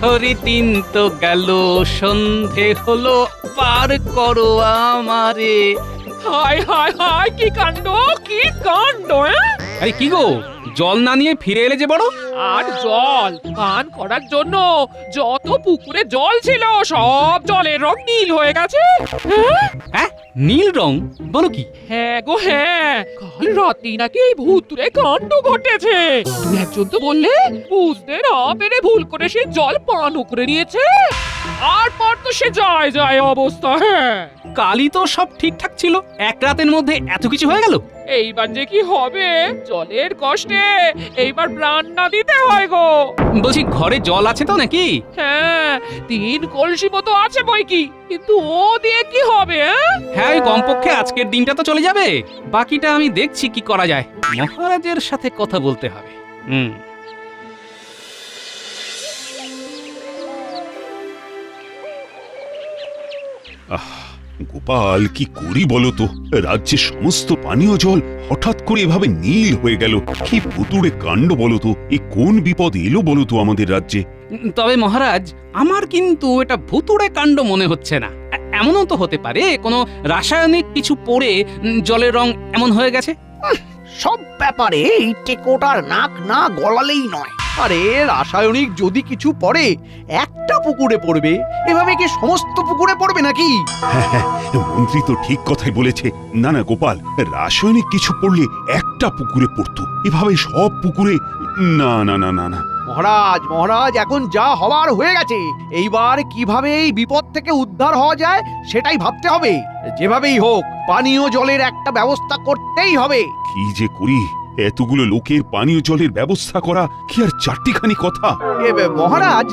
হরিদিন তো গেল, সন্ধে হলো, পার করো আমারে। হায় হায় হায়, কি কাণ্ড, কি কাণ্ড! আরে কি গো, জল না নিয়ে ফিরে এলে যে বড়? আর জল পান করার জন্য যত পুকুরে জল ছিল সব জলের রং নীল হয়ে গেছে। হ্যাঁ, নীল রং? বলো কি? হ্যাঁ গো হ্যাঁ, কাল রাতে নাকি এই ভুতুড়ে কাণ্ড ঘটেছে। দু একজন তো বললে বুঝতে না পেরে ভুল করে সে জল পানও করে নিয়েছে। আর পর তো সে যায় যায় অবস্থা। হ্যাঁ, কালই তো সব ঠিকঠাক ছিল, এক রাতের মধ্যে এত কিছু হয়ে গেল। এইবার যে কি হবে, জলের কষ্টে এইবার প্রাণ না দিতে হয় গো। বলছি, ঘরে জল আছে তো নাকি? হ্যাঁ, 3 কলসি মতো আছে বই কি, কিন্তু ও দিয়ে কি হবে? হ্যাঁ, ওই কমপক্ষে আজকের দিনটা তো চলে যাবে। বাকিটা আমি দেখছি কি করা যায়। মহারাজের সাথে কথা বলতে হবে। গোপাল, কি করি বলো তো? রাজ্যের সমস্ত পানীয় জল হঠাৎ করে এভাবে নীল হয়ে গেল। কি ভুতুড়ে কাণ্ড বলো তো! এ কোন বিপদ এলো বলো তো আমাদের রাজ্যে? তবে মহারাজ, আমার কিন্তু এটা ভুতুড়ে কাণ্ড মনে হচ্ছে না। এমনও তো হতে পারে কোনো রাসায়নিক কিছু পড়ে জলের রং এমন হয়ে গেছে। সব ব্যাপারে এই টেকোটার নাক না গলালেই নয়। আরে রাসায়নিক যদি কিছু পড়ে একটা পুকুরে পড়বে, এভাবে কি সমস্ত পুকুরে পড়বে নাকি? হ্যাঁ, মন্ত্রী তো ঠিক কথাই বলেছে। না না গোপাল, রাসায়নিক কিছু পড়লে একটা পুকুরে পড়তো, এভাবে সব পুকুরে? না না না না না। মহারাজ মহারাজ, এখন যা হওয়ার হয়ে গেছে। এইবার কিভাবে এই বিপদ থেকে উদ্ধার হওয়া যায় সেটাই ভাবতে হবে। যেভাবেই হোক পানীয় জলের একটা ব্যবস্থা করতেই হবে। কি যে করি! এতগুলো লোকের পানীয় জলের ব্যবস্থা করা কি আর চারটিখানি কথা? মহারাজ,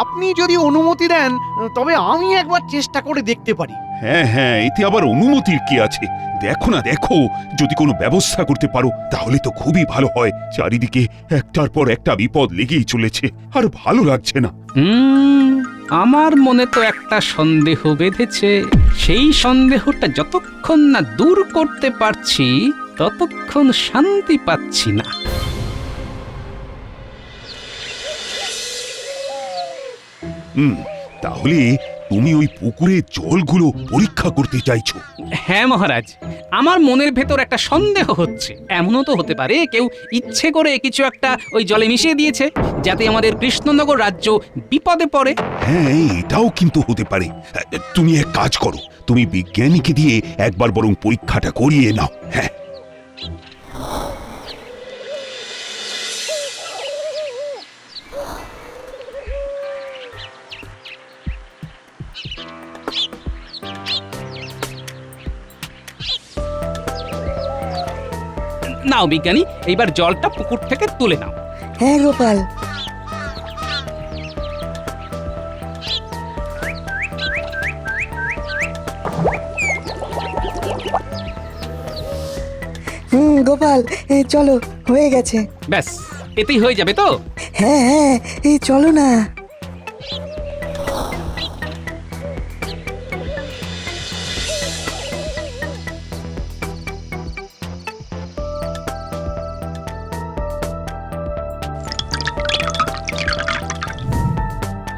আপনি যদি অনুমতি দেন তবে আমি একবার চেষ্টা করে দেখতে পারি। হ্যাঁ হ্যাঁ, এতে আবার অনুমতির কি আছে? দেখো না, দেখো, যদি কোনো ব্যবস্থা করতে পারো তাহলে তো খুবই ভালো হয়। চারিদিকে একটার পর একটা বিপদ লেগেই চলেছে, আর ভালো লাগছে না। আমার মনে তো একটা সন্দেহ বেঁধেছে। সেই সন্দেহটা যতক্ষণ না দূর করতে পারছি ততক্ষণ শান্তি পাচ্ছি না। তাহলে তুমি ওই পুকুরের জলগুলো পরীক্ষা করতে চাইছো? হ্যাঁ মহারাজ, আমার মনের ভেতর একটা সন্দেহ হচ্ছে। এমনও তো হতে পারে কেউ ইচ্ছে করে কিছু একটা ওই জলে মিশিয়ে দিয়েছে, যাতে আমাদের কৃষ্ণনগর রাজ্য বিপদে পড়ে। হ্যাঁ, এটাও কিন্তু হতে পারে। তুমি এক কাজ করো, তুমি বিজ্ঞানীকে দিয়ে একবার বরং পরীক্ষাটা করিয়ে নাও। হ্যাঁ, নাও বিজ্ঞানী, এইবার জলটা পুকুর থেকে তুলে নাও। হ্যাঁ গোপাল। গোপাল, চলো, হয়ে গেছে। ব্যাস, এতেই হয়ে যাবে তো? হ্যাঁ হ্যাঁ, চলো না।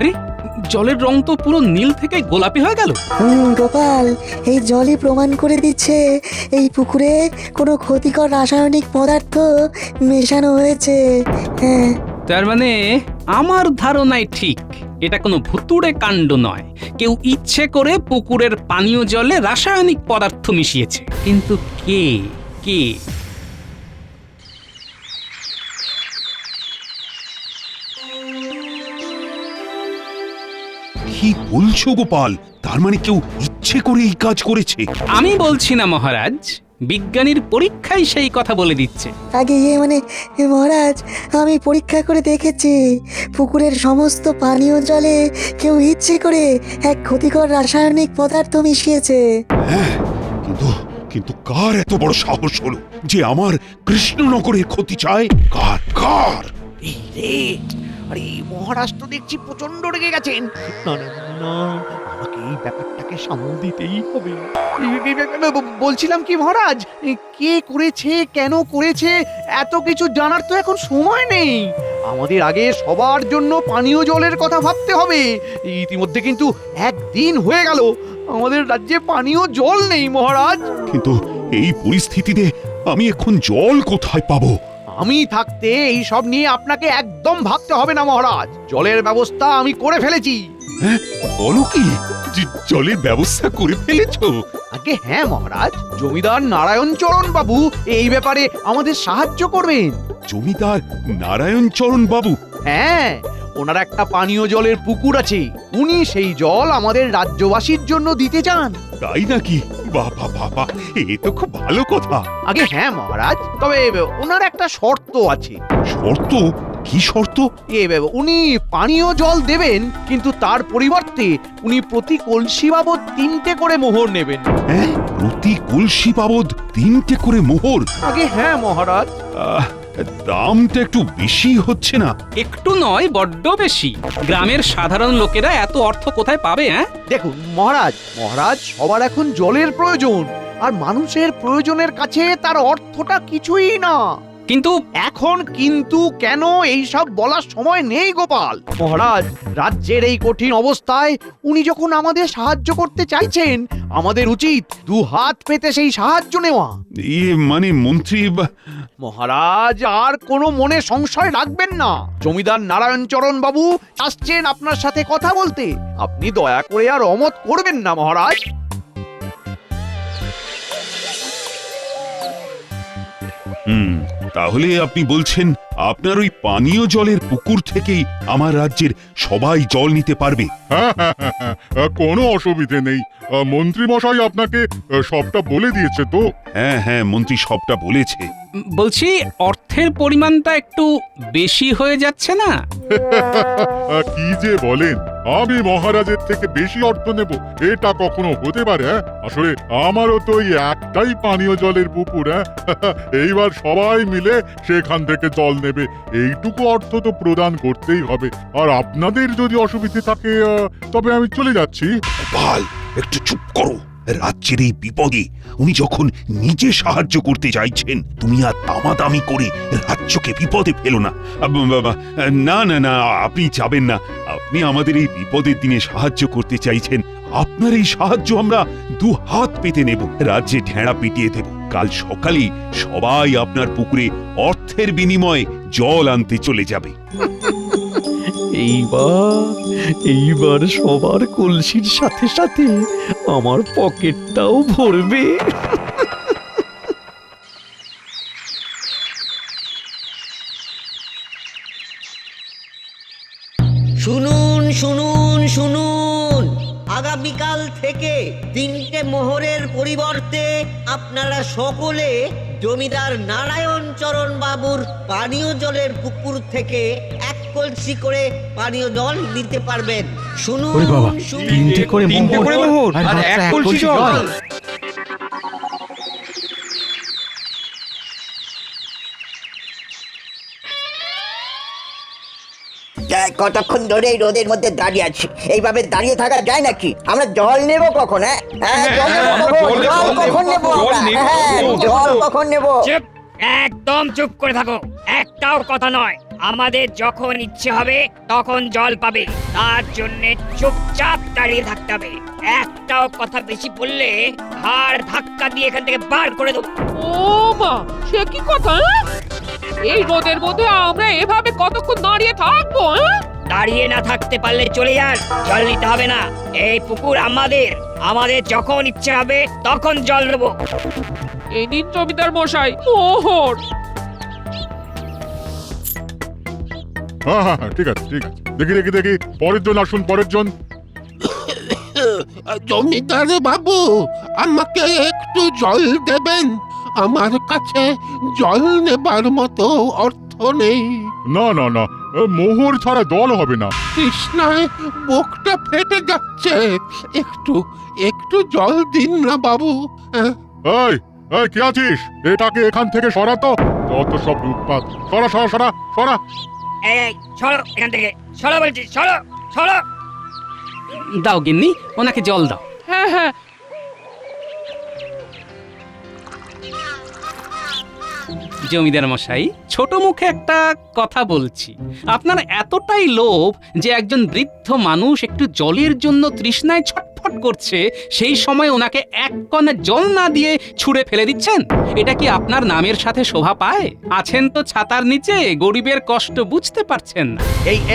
আরে, জলের রং তো পুরো নীল থেকে গোলাপি হয়ে গেল। গোপাল, এই জলই প্রমাণ করে দিচ্ছে এই পুকুরে কোনো ক্ষতিকর রাসায়নিক পদার্থ মেশানো হয়েছে। হ্যাঁ, তার মানে আমার ধারণাই ঠিক। এটা কোনো ভুতুড়ে কাণ্ড নয়। কেউ ইচ্ছে করে পুকুরের পানীয় জলে রাসায়নিক পদার্থ মিশিয়েছে। কিন্তু কে? কে? কি বলছো গোপাল? তার মানে কেউ ইচ্ছে করে এই কাজ করেছে? আমি বলছি না মহারাজ, বিজ্ঞানীর পরীক্ষাই সেই কথা বলে দিচ্ছে। আগে মহারাজ, আমি পরীক্ষা করে দেখেছি পুকুরের সমস্ত পানীয় জলে কেউ ইচ্ছে করে এক ক্ষতিকর রাসায়নিক পদার্থ মিশিয়েছে। হ্যাঁ, কিন্তু কিন্তু কার এত বড় সাহস হলো যে আমার কৃষ্ণনগরের ক্ষতি চায়? কার কার? এই রে, আরে মহারাজ তো দেখছি প্রচন্ড রেগে গেছেন। না না না, আমাকে এই ব্যাপারটাকে সামাল দিতেই হবে। বলছিলাম কি মহারাজ, কে করেছে, কেন করেছে, এত কিছু জানার তো এখন সময় নেই। আমাদের আগে সবার জন্য পানীয় জলের কথা ভাবতে হবে। ইতিমধ্যে কিন্তু একদিন হয়ে গেল আমাদের রাজ্যে পানীয় জল নেই মহারাজ। কিন্তু এই পরিস্থিতিতে আমি এখন জল কোথায় পাবো? আমি থাকতে এই সব নিয়ে আপনাকে একদম ভাবতে হবে না মহারাজ। জলের ব্যবস্থা আমি করে ফেলেছি। হ্যাঁ, বলো কি, জলের ব্যবস্থা করে ফেলেছো? আগে হ্যাঁ মহারাজ, জমিদার নারায়ণ চরণ বাবু এই ব্যাপারে আমাদের সাহায্য করবেন। জমিদার নারায়ণ চরণ বাবু? হ্যাঁ, ওনার একটা পানীয় জলের পুকুর আছে, উনি সেই জল আমাদের রাজ্যবাসীর জন্য দিতে চান। তাই নাকি? বাবা বাবা, এ তো খুব ভালো কথা। আগে হ্যাঁ মহারাজ, তবে ওনার একটা শর্ত আছে। শর্ত? কি শর্ত? উনি পানীয় জল দেবেন, কিন্তু তার পরিবর্তে উনি প্রতি কলসি বাবদ 3টে করে মোহর নেবেন। হ্যাঁ, প্রতি কলসি বাবদ 3টে করে মোহর? আগে হ্যাঁ মহারাজ। আহ, দামটা একটু বেশি হচ্ছে না? একটু নয়, বড্ড বেশি। গ্রামের সাধারণ লোকেরা এত অর্থ কোথায় পাবে? দেখুন মহারাজ, সবার এখন জলের প্রয়োজন, আর মানুষের প্রয়োজনের কাছে তার অর্থটা কিছুই না। কিন্তু এখন কিন্তু কেন এই সব বলার সময় নেই গোপাল। মহারাজ, রাজ্যের এই কঠিন অবস্থায় উনি যখন আমাদের সাহায্য করতে চাইছেন, আমাদের উচিত 2 হাত পেতে সেই সাহায্য নেওয়া। মানে মন্ত্রী মহারাজ, আর কোনো মনে সংশয় রাখবেন না। জমিদার নারায়ণ চরণ বাবু আসছেন আপনার সাথে কথা বলতে। আপনি দয়া করে আর অমত করবেন না মহারাজ। তাহলে আপনি বলছেন আপনার ওই পানীয় জলের পুকুর থেকেই আমার রাজ্যের সবাই জল নিতে পারবে? হ্যাঁ, কোনো অসুবিধে নেই। মন্ত্রী মশাই আপনাকে সবটা বলে দিয়েছে তো? হ্যাঁ হ্যাঁ, মন্ত্রী সবটা বলেছে। বলছি, অর্থের পরিমাণটা একটু বেশি হয়ে যাচ্ছে না? কি যে বলেন, আমি মহারাজের থেকে বেশি অর্থ নেব? এটা কখনো হতে পারে? আসলে আমারও তো এই একটাই পানীয় জলের পুকুর। এইবার সবাই মিলে সেখান থেকে জল নেবে, এইটুকু অর্থ তো প্রদান করতেই হবে। আর আপনাদের যদি অসুবিধে থাকে তবে আমি চলে যাচ্ছি। গোপাল, একটু চুপ করো। রাজ্যের এই বিপদে উনি যখন নিজে সাহায্য করতে চাইছেন, তুমি আর দামাদামি করে রাজ্যকে বিপদে ফেলো না। না না না, আপনি যাবেন না। আপনি আমাদের এই বিপদের দিনে সাহায্য করতে চাইছেন, আপনার এই সাহায্য আমরা 2 হাত পেতে নেব। রাজ্যে ঢেঁড়া পিটিয়ে দেব। কাল সকালে সবাই আপনার পুকুরে অর্থের বিনিময়ে জল আনতে চলে যাবে। এইবার সবার কলসির সাথে সাথে আমার পকেটটাও ভরবে। শুনুন শুনুন শুনুন, আগামীকাল থেকে 3টে মোহরের পরিবর্তে আপনারা সকলে জমিদার নারায়ণ চরণ বাবুর পানীয় জলের পুকুর থেকে 1 কলসি করে পানীয় জল নিতে পারবেন। শুনুন শুনুন। 3টে করে মোহর আর 1 কলসি জল। কতক্ষণ ধরে এই রোদের মধ্যে দাঁড়িয়ে আছি? এইভাবে দাঁড়িয়ে থাকা যায় নাকি? আমরা জল নেব কখন? জল কখন নেব? জল কখন নেব? চুপ, একদম চুপ করে থাকো। একটাও কথা নয়। আমাদের যখন ইচ্ছে হবে তখন জল পাবে, তার জন্য চুপচাপ দাঁড়িয়ে থাকতে হবে। একটাও কথা বেশি বললে ঘাড় ধাক্কা দিয়ে এখান থেকে বার করে দেবো। ও মা, সে কি কথা? এই রোদের মধ্যে আমরা এভাবে কতক্ষণ দাঁড়িয়ে থাকবো? দাঁড়িয়ে না থাকতে পারলে চলে যান, জল নিতে হবে না। এই পুকুর আমাদের যখন ইচ্ছে হবে তখন জল দেবো। এই নিন জমিদার মশাই মোহর। হ্যাঁ, ঠিক আছে। দেখি পরের জন আসুন, পরের জন। জমিদার বাবু, আমাকে একটু জল দেবেন? আমার কাছে জল নেবার মতো অর্থ নেই। না, মোহর ছাড়া জল হবে না। তৃষ্ণায় বুকটা ফেটে যাচ্ছে। একটু জল দিন না বাবু। এই কে আছিস? এটাকে এখান থেকে সরাতো। যত সব উৎপাত। সরা। এই সরো এখান থেকে, সরো বলছি, সরো। দাও গিন্নি, ওনাকে জল দাও। হ্যাঁ হ্যাঁ, জমিদার মশাই, ছোট মুখে একটা কথা বলছি। আপনার এতটাই লোভ যে একজন বৃদ্ধ মানুষ একটু জলের জন্য তৃষ্ণায় ছটফট করছে, সেই সময় ওনাকে এক কণা জল না দিয়ে ছুঁড়ে ফেলে দিচ্ছেন? এটা কি আপনার নামের সাথে শোভা পায়? আছেন তো ছাতার নিচে, গরিবের কষ্ট বুঝতে পারছেন না।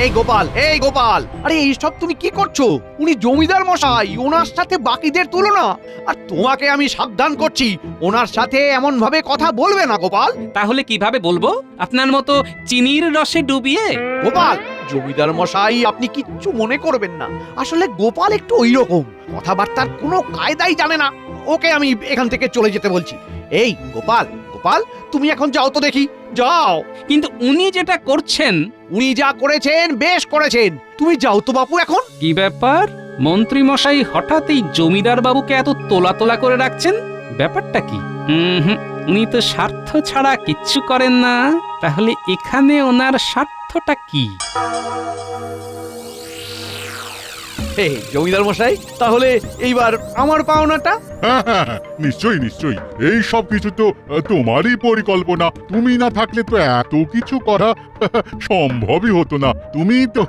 এই গোপাল, এই গোপাল, আরে এইসব তুমি কি করছো? উনি জমিদার মশাই, ওনার সাথে বাকিদের তুলনা। আর তোমাকে আমি সাবধান করছি, ওনার সাথে এমন ভাবে কথা বলবে না গোপাল। তাহলে কিভাবে বলবো? আপনার মতো চিনির রসে ডুবিয়ে? গোপাল, জমিদার মশাই আপনি কিচ্ছু মনে করবেন না। আসলে গোপাল একটু ওইরকম, কথাবার্তার কোনো কায়দাই জানে না। ওকে আমি এখান থেকে চলে যেতে বলছি। এই গোপাল, গোপাল, তুমি এখন যাও তো দেখি, যাও। কিন্তু উনি যেটা করছেন। উনি যা করেছেন বেশ করেছেন, তুমি যাও তো বাপু এখন। কি ব্যাপার? মন্ত্রী মশাই হঠাৎ এই জমিদার বাবুকে এত তোলা তোলা করে রাখছেন, ব্যাপারটা কি? উনি তো স্বার্থ ছাড়া কিচ্ছু করেন না। তাহলে এখানে ওনার স্বার্থটা কি? হে জমিদার মশাই, তাহলে এইবার আমার পাওনাটা। হ্যাঁ হ্যাঁ হ্যাঁ, নিশ্চয়ই নিশ্চয়ই, এই সব কিছু তো তোমারই পরিকল্পনা। তুমি না থাকলে তো এত কিছু করা সম্ভবই হতো না। তুমি তো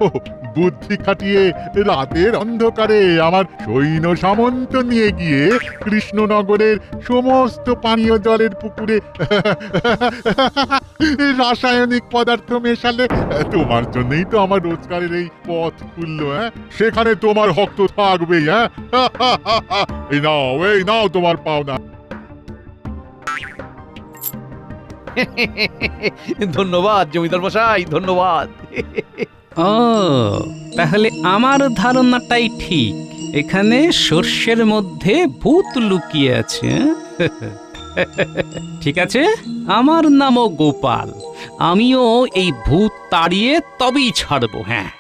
বুদ্ধি খাটিয়ে রাতের অন্ধকারে আমার সৈন্য সামন্ত নিয়ে গিয়ে কৃষ্ণনগরের সমস্ত পানীয় জলের পুকুরে রাসায়নিক পদার্থ মেশালে তোমার জন্যই তো আমার রোজগারের এই পথ খুললো। হ্যাঁ, সেখানে তোমার হক তো থাকবেই। হ্যাঁ, এই নাও তোমার পাওনা। ধন্যবাদ জমিদার মশাই, ধন্যবাদ। ও, তাহলে আমার ধারণাটাই ঠিক। এখানে সর্ষের মধ্যে ভূত লুকিয়ে আছে। ঠিক আছে, আমার নামও গোপাল। আমিও এই ভূত তাড়িয়ে তবেই ছাড়বো। হ্যাঁ,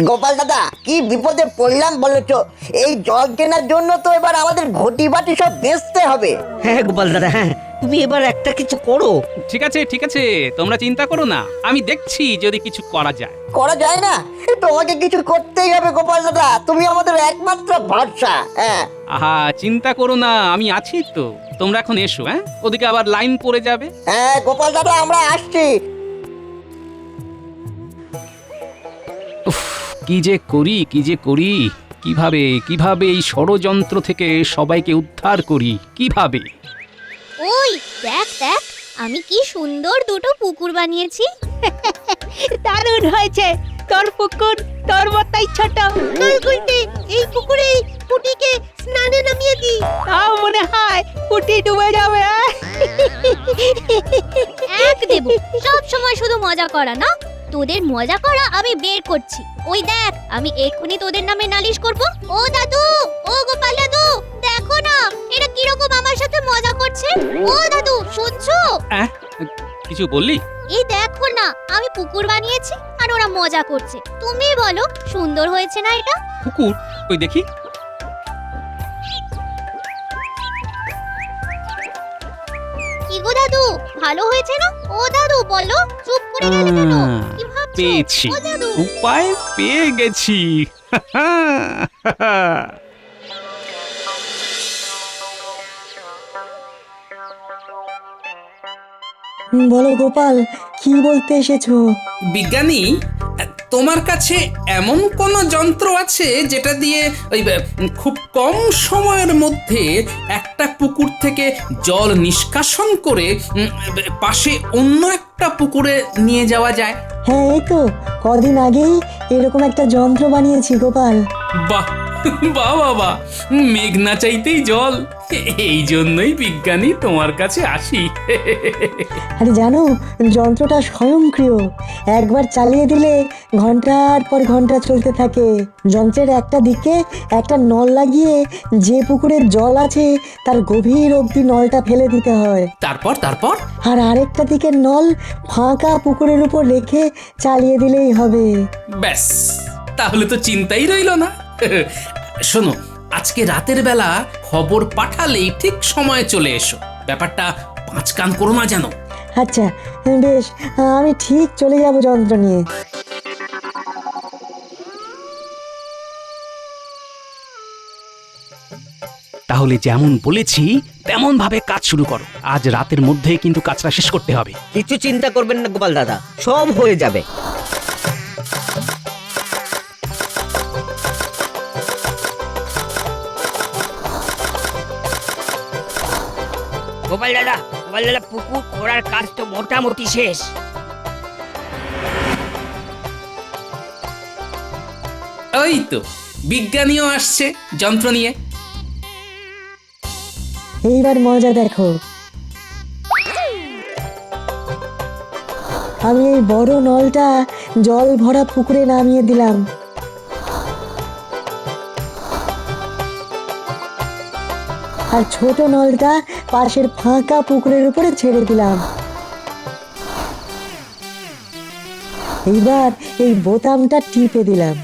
গোপাল দাদা, কি বিপদে পড়লাম বলেছো? এই জল কেনার জন্য তো এবার আমাদের ঘটি বাটি সব বেচতে হবে। হ্যাঁ গোপাল দাদা, হ্যাঁ, তুমি এবার একটা কিছু করো। ঠিক আছে ঠিক আছে, তোমরা চিন্তা করো না, আমি দেখছি যদি কিছু করা যায়। করা যায় না? তোমাকে কিছু করতেই হবে গোপাল দাদা, তুমি আমাদের একমাত্র ভরসা। হ্যাঁ, আহা, চিন্তা করো না, আমি আছি তো। তোমরা এখন এসো। হ্যাঁ, ওদিকে আবার লাইন পড়ে যাবে। হ্যাঁ গোপাল দাদা, আমরা আসছি। কি যে করি, কি যে করি, কিভাবে কিভাবে এই ষড়যন্ত্র থেকে সবাইকে উদ্ধার করি, কিভাবে? ওই দেখ দেখ, আমি কি সুন্দর দুটো পুকুর বানিয়েছি। দারুণ হয়েছে তোর পুকুর, তোর মতাই ছোট। গুলগুলটি, এই পুকুরে পুটিকে স্নানে নামিয়ে দি, তাও মনে হয় পুটি ডুবে যাবে। এক দেব, সব সময় শুধু মজা করা না, তোদের মজা করা আমি বের করছি। ওই দেখ, আমি এক্ষুনি তোদের নামে নালিশ করব। ও দাদু, ও গোপাল দাদু, দেখো না এরা কিরকম আমার সাথে মজা করছে। ও দাদু, শুনছো? কিছু বললি? এই দেখো না, আমি পুকুর বানিয়েছি আর ওরা মজা করছে। তুমি বলো, সুন্দর হয়েছে না এটা? পুকুর? ওই দেখি। কি গো দাদু, ভালো হয়েছে না? ও দাদু বলো, চুপ করে গেলে কেন? কি ভাবছো? পেয়েছি, ও দাদু, উপায় পেয়ে গেছি। বলো গোপাল, কি বলতে এসেছো? বিজ্ঞানী, তোমার কাছে এমন কোন যন্ত্র আছে যেটা দিয়ে ওই খুব কম সময়ের মধ্যে একটা পুকুর থেকে জল নিষ্কাশন করে পাশে অন্য একটা পুকুরে নিয়ে যাওয়া যায়? হ্যাঁ, এই তো কদিন আগেই এরকম একটা যন্ত্র বানিয়েছি গোপাল। বাহ বাহ বাবা, মেঘ না চাইতেই জল। এই জন্যই বিজ্ঞানী তোমার কাছে আসি। আরে জানো, যন্ত্রটা স্বয়ংক্রিয়। একবার চালিয়ে দিলে ঘন্টার পর ঘন্টা চলতে থাকে। যন্ত্রের একটা দিকে একটা নল লাগিয়ে যে পুকুরের জল আছে তার গভীর অবধি নলটা ফেলে দিতে হয়। তারপর তারপর আর আরেকটা দিকের নল ফাঁকা পুকুরের উপর রেখে চালিয়ে দিলেই হবে। ব্যাস, তাহলে তো চিন্তাই রইল না। শোনো, আজকে রাতের বেলা খবর পাঠালেই ঠিক সময়ে চলে এসো। ব্যাপারটা পাঁচ কান করো না যেন। আচ্ছা বেশ, আমি ঠিক চলে যাব যন্ত্র নিয়ে। তাহলে যেমন বলেছি তেমন ভাবে কাজ শুরু করো। আজ রাতের মধ্যেই কিন্তু কাজটা শেষ করতে হবে। কিছু চিন্তা করবেন না গোপাল দাদা, সব হয়ে যাবে। গোপাল দাদা, পুকুর খোঁড়ার কাজ তো মোটামুটি শেষ। ওই তো বিজ্ঞানীও আসছে যন্ত্র নিয়ে। এইবার মজা দেখো। আমি এই বড় নলটা জল ভরা পুকুরে নামিয়ে দিলাম। আর ছোট নলটা পাশের ফাঁকা পুকুরের উপরে ছেড়ে দিলাম। এইবার এই বোতামটা টিপে দিলাম।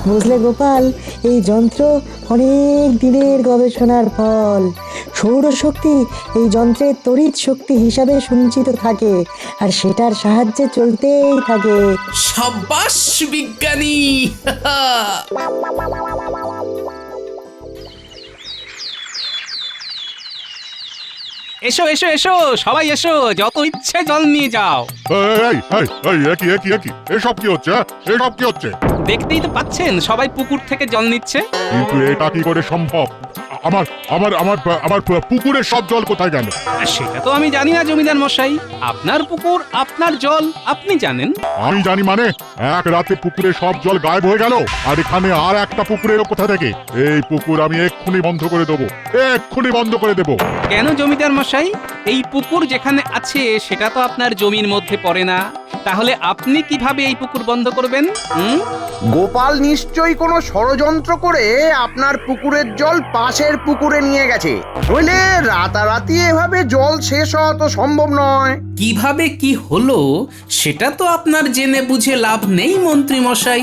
বুঝলে গোপাল, এই যন্ত্র অনেক দিনের গবেষণার ফল। সৌরশক্তি এই যন্ত্রের তড়িৎ শক্তি হিসাবে সঞ্চিত থাকে, আর সেটার সাহায্যে চলতেই থাকে। সাবাস বিজ্ঞানী! এসো এসো এসো, সবাই এসো, যত ইচ্ছে জল নিয়ে যাও। একই এসব কি হচ্ছে? এসব কি হচ্ছে? দেখতেই তো পাচ্ছেন সবাই পুকুর থেকে জল নিচ্ছে। কিন্তু এটা কি করে সম্ভব? আমার আমার আমার আমার পুকুরের সব জল কোথায় গেল? সেটা তো আমি জানি না জমিদার মশাই। আপনার পুকুর, আপনার জল, আপনি জানেন। আমি জানি মানে? এক রাতে পুকুরে সব জল গায়েব হয়ে গেল, আর এখানে আর একটা পুকুরের কোথা থেকে? এই পুকুর আমি এক্ষুনি বন্ধ করে দেবো, এক্ষুনি বন্ধ করে দেবো। কেন জমিদার মশাই? এই পুকুর যেখানে আছে সেটা তো আপনার জমির মধ্যে পড়ে না। তাহলে আপনি কিভাবে এই পুকুর বন্ধ করবেন? গোপাল নিশ্চয়ই কোনো ষড়যন্ত্র করে আপনার পুকুরের জল পাশের পুকুরে নিয়ে গেছে। নইলে রাতারাতি এভাবে জল শেষ হওয়া তো সম্ভব নয়। কিভাবে কি হলো সেটা তো আপনার জেনে বুঝে লাভ নেই মন্ত্রী মশাই।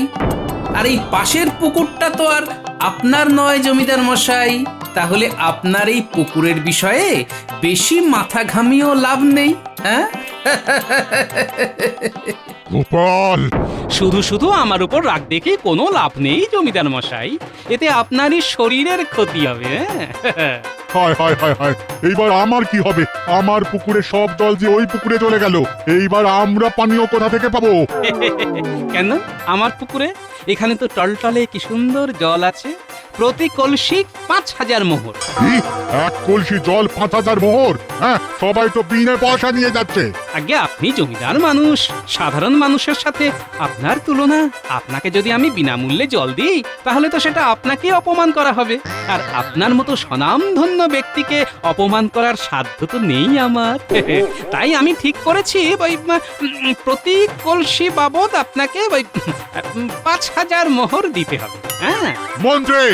আর এই পাশের পুকুরটা তো আর আপনার নয় জমিদার মশাই। তাহলে আপনার এই পুকুরের বিষয়ে বেশি মাথা ঘামিয়েও লাভ নেই। হ্যাঁ, গোপাল, শুধু শুধু আমার উপর রাগ দেখে কোনো লাভ নেই জমিদার মশাই। এতে আপনারই শরীরের ক্ষতি হবে। হায় হায় হায় হায়, এইবার আমার কি হবে? আমার পুকুরে সব জল যে ওই পুকুরে চলে গেল, এইবার আমরা পানীয় কোথা থেকে পাবো? কেন আমার পুকুরে? এখানে তো টলটলে কি সুন্দর জল আছে। প্রতি কলসি 5000 মোহর। কি? এক কলসি জল 5000 মোহর? হ্যাঁ, সবাই তো বিনা পয়সা নিয়ে যাচ্ছে। আগে আপনি জমিদার মানুষ, সাধারণ মানুষের সাথে আপনার তুলনা। আপনাকে যদি আমি বিনামূল্যে জল দিই তাহলে তো সেটা আপনাকেই অপমান করা হবে। আর আপনার মতো স্বনামধন্য ব্যক্তিকে অপমান করার সাধ্য তো নেই আমার। তাই আমি ঠিক করেছি ওই প্রতি কলসি বাবদ আপনাকে ওই 5000 মোহর দিতে হবে। হ্যাঁ মন্ত্রী,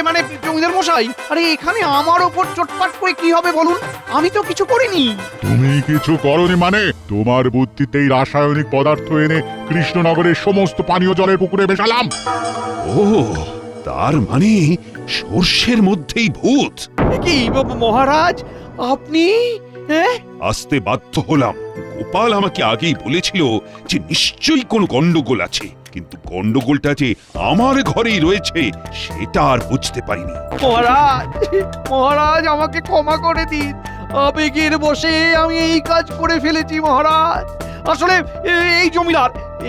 মানে জমিদার মশাই, আরে এখানে আমার ওপর চটপাট করে কি হবে বলুন? আমি তো কিছু করিনি। তুমি কিছু করনি মানে? তোমার বুদ্ধিতেই রাসায়নিক পদার্থ এনে কৃষ্ণনগরের সমস্ত পানীয় জলের পুকুরে মেশালাম। ও, তার মানে সর্ষের মধ্যেই ভূত। কি মহারাজ, আপনি? হ্যাঁ, আসতে বাধ্য হলাম। গোপাল আমাকে আগেই বলেছিল যে নিশ্চয়ই কোনো গন্ডগোল আছে, কিন্তু গন্ডগোলটা যে আমার ঘরেই রয়েছে সেটা আর বুঝতে পারিনি। মহারাজ, মহারাজ আমাকে ক্ষমা করে দিন। আবেগের বশে আমি এই কাজ করে ফেলেছি মহারাজ। আসলে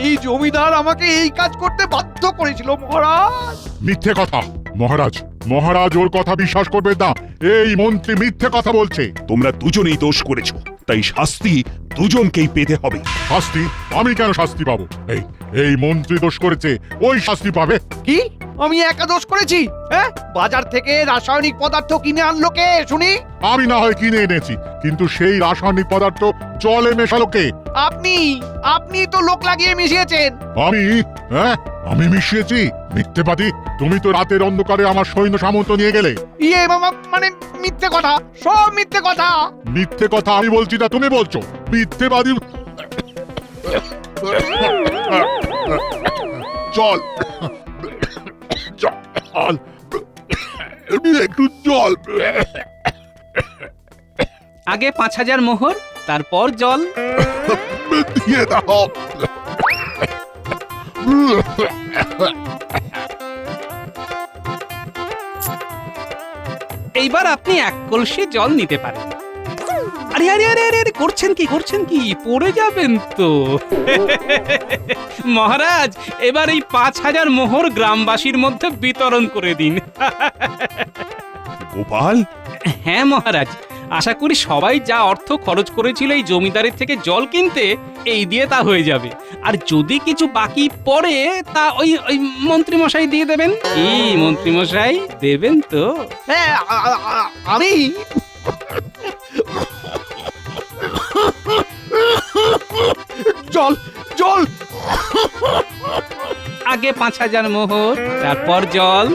এই জমিদার আমাকে এই কাজ করতে বাধ্য করেছিল মহারাজ। মিথ্যে কথা! মহারাজ, মহারাজ ওর কথা বিশ্বাস করবেন না। এই মন্ত্রী মিথ্যে কথা বলছে। তোমরা দুজনেই দোষ করেছো, তাই শাস্তি দুজনকেই পেতে হবে। শাস্তি? আমি কেন শাস্তি পাবো? এই মন্ত্রী দোষ করেছে, ওই শাস্তি পাবে। কি আমি একা দোষ করেছি? হ্যাঁ, বাজার থেকে রাসায়নিক পদার্থ কিনে আনলো কে শুনি? আমি না হয় কিনে এনেছি, কিন্তু সেই রাসায়নিক পদার্থ জলে মেশালো কে? আপনি আপনি তো লোক লাগিয়ে মিশিয়েছেন। আমি? হ্যাঁ, আমি মিশিয়েছি? মিথ্যেবাদী! তুমি তো রাতের অন্ধকারে আমার সৈন্য সামন্ত নিয়ে গেলে। ইয়ে মানে মিথ্যে কথা, সব মিথ্যে কথা। মিথ্যে কথা আমি বলছি না, তুমি বলছো। মিথ্যেবাদী! জল, জল, একটু জল। আগে 5000 মোহর, তারপর জল। দিয়ে দাও। এইবার আপনি 1 কলসি জল নিতে পারেন। আরে আরে আরে আরে করছেন কি পড়ে যাবেন তো। মহারাজ, এবার এই 5000 মোহর গ্রামবাসীর মধ্যে বিতরণ করে দিন। গোপাল, হ্যাঁ মহারাজ, আশা করি সবাই যা অর্থ খরচ করেছিল এই জমিদারের থেকে জল কিনতে, এই দিয়ে তা হয়ে যাবে। আর যদি কিছু বাকি পড়ে তা ওই মন্ত্রী মশাই দিয়ে দেবেন। কি মন্ত্রী মশাই, দেবেন তো? হ্যাঁ, আমি জল জল। আগে 5000 মোহর, তারপর জল।